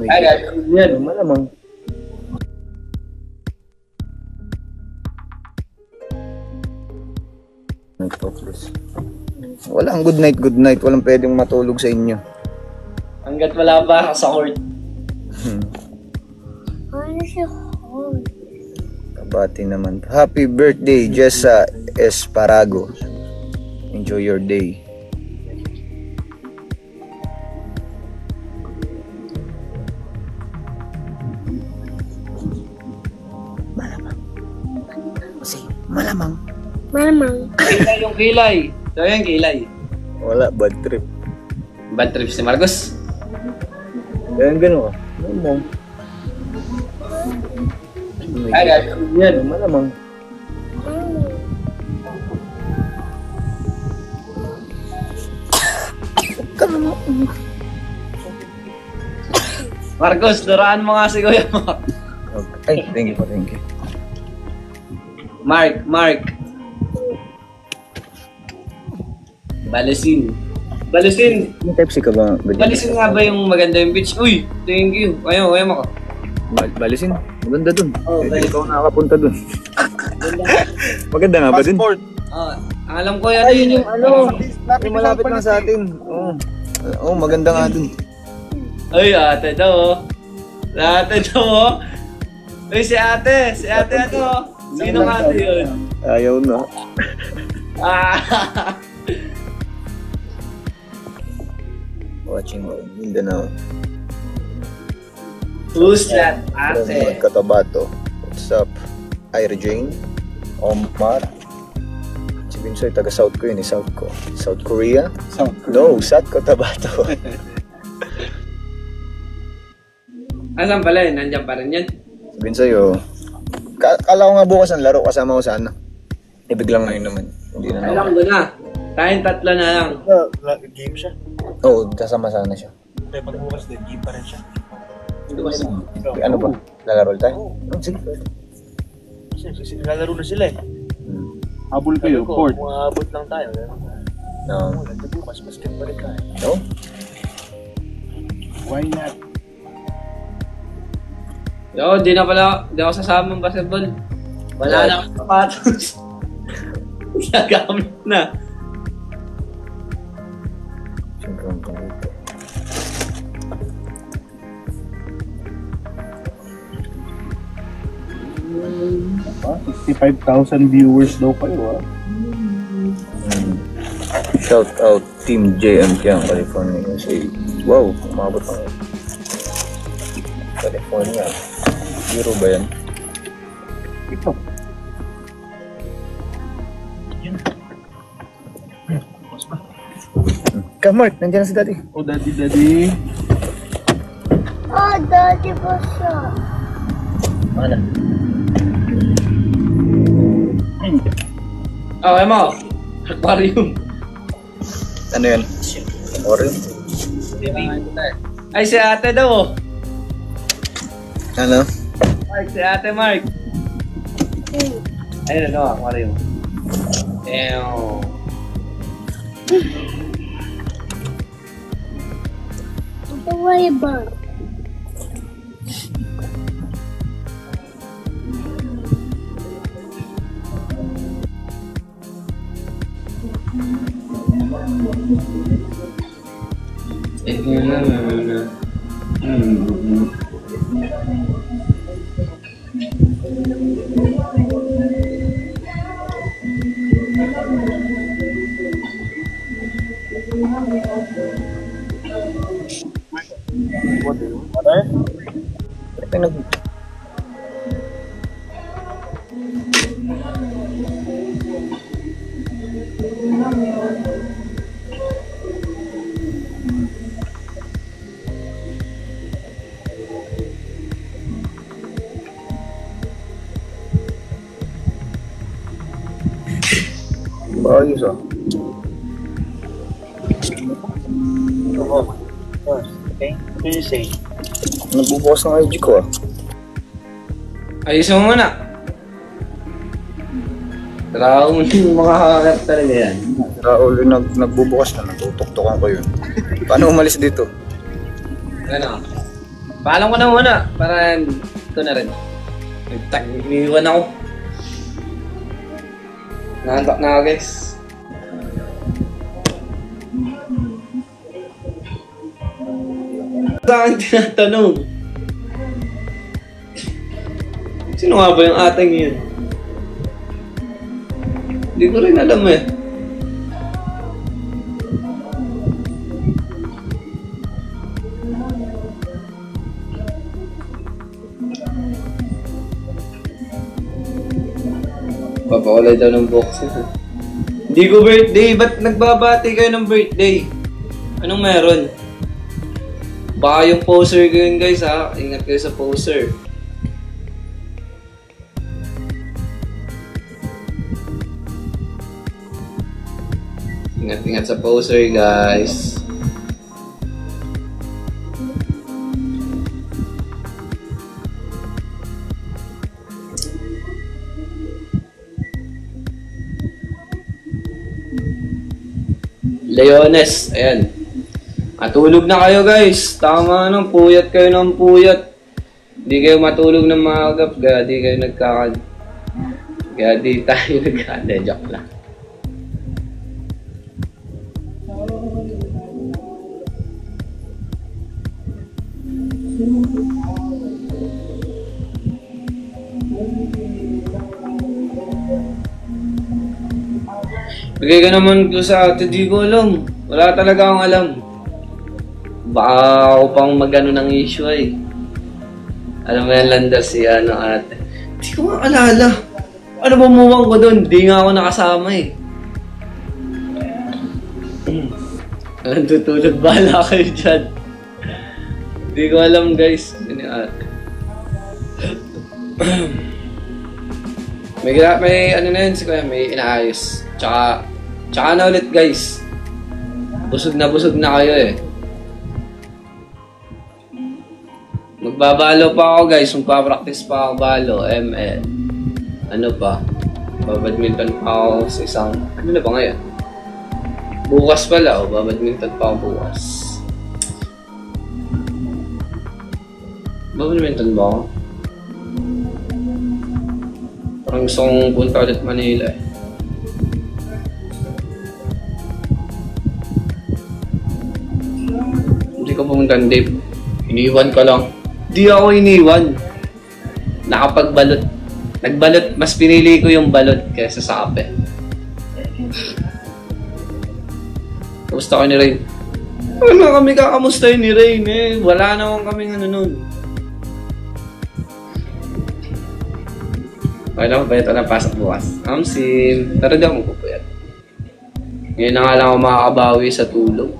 Ay, yan. Malamang. Nag-focus. Walang good night. Walang pwedeng matulog sa inyo. Hanggat wala ba sa court. Ano siya court? Kabati naman. Happy birthday, Jessa Esparago. Enjoy your day. Malamang. Kilay yung kilay. So yan, kilay. Wala, bad trip. Bad trip si Marcos. Kaya gano'n ka. Malamang. Ay, yan. Malamang. Marcos, duraan mo nga si Kuya mo. Okay. Ay, thank you. Mark. Balisin. May type C ka ba? Balisin nga ba yung maganda yung pitch? Uy, thank you. Ayaw mo ko. Balisin. Maganda dun. Oh, Pwede ikaw nakakapunta dun. Maganda nga ba dun? Passport. Alam ko yan. Ay, yun yung yung malapit lang sa atin. Oo, maganda nga dun. Ay, ate daw. Uy, si ate ano? Sino nga ate yun? Ayaw na. Watching Mindanao. Who's that ate? Cotabato. What's up? Ira Jane? Omar? Si Binsoy, taga South ko yun eh. South Korea? No, South Cotabato. Asan pala yun? Nandiyan pa rin yan? Si Binsoy, kala ko nga bukas ang laro kasama ko sana. Biglang ngayon naman. Hindi na Alam ko na. Tayong tatlo na lang. Game siya. Oo, kasama sana siya. Pero pag bukas din, game pa rin siya. Ano ba? Lalaro tayo? Sige. Kasi lalaro na sila eh. Habol kayo, court. Kung aabot lang tayo. No. Bukas, basketball tayo. No? Why not? Yo, di ako sasama ng basketball. Wala na akong sapatos. Gagamit na. Siyempre ang pangito. Ah, 65,000 viewers daw kayo, Shout out Team JM Kiang, California. USA. Wow, umabot ng California. Zero ba yan? Ito. Mark, nandiyan na si Daddy. Oh, daddy. Oh, daddy ba siya? Mana? Emo. Aquarium. Ano yan? Aquarium? Ay, si ate daw. Ano? Mark, si ate Mark. Ayun, aquarium. Ito ay ba? Ayos ah. Okay? What do you say? Nagbubukas ng IG ko ah. Ayusin mo muna. Raon yung mga hakat talaga yan. Raul yung nagbubukas na, natutuktokan ko yun. Paano umalis dito? Ano? Paalam ko na muna para ito na rin. Iniiwan ako. Nahantak na ako guys. Saan tinatanong? Sino nga ba yung ating yun? Hindi ko rin alam eh. Papakulay daw ng boxes eh. Hindi ko birthday. Ba't nagbabati kayo ng birthday? Anong meron? Baka yung poser ko yun guys ha. Ingat kayo sa poser. Ingat-ingat sa poser guys. Leones, ayan. Matulog na kayo guys. Tama nang puyat kayo ng puyat. Hindi kayo matulog ng maagap. Kaya di kayo kaya di tayo joke lang. Bigay ka naman ko sa ate, di ko alam. Wala talaga akong alam. Baka ako pang magano ng issue ay. Alam mo yan, landas siya ng ate. Di ko maalala. Ano ba muwang ko doon? Di nga ako nakasama eh. Tutulog, bahala kayo dyan. Di ko alam guys. Ano ate? may ano na yun si Kuya, may inaayos. Tsaka na ulit guys. Busog na kayo eh. Magbabalo pa ako guys. Magpapractice pa ako balo. ML. Ano pa? Babadminton pa ako sa isang... Ano na ba ngayon? Bukas pala. Babadminton pa ako bukas. Babadminton ba ako? Parang gusto kong punta ulit Manila eh. Hindi ko pumunta ng Dave. Iniwan ko lang. Di ako iniwan. Nakapagbalot. Nagbalot. Mas pinili ko yung balot kaysa sa kape. Kamusta ko ni Rain? Ano kami kakamustahin ni Rain eh. Wala naman kaming ano nun. Okay lang ba ito na pasok bukas? Sim. Pero di ako magpupuyat. Ngayon na nga lang ako makakabawi sa tulog.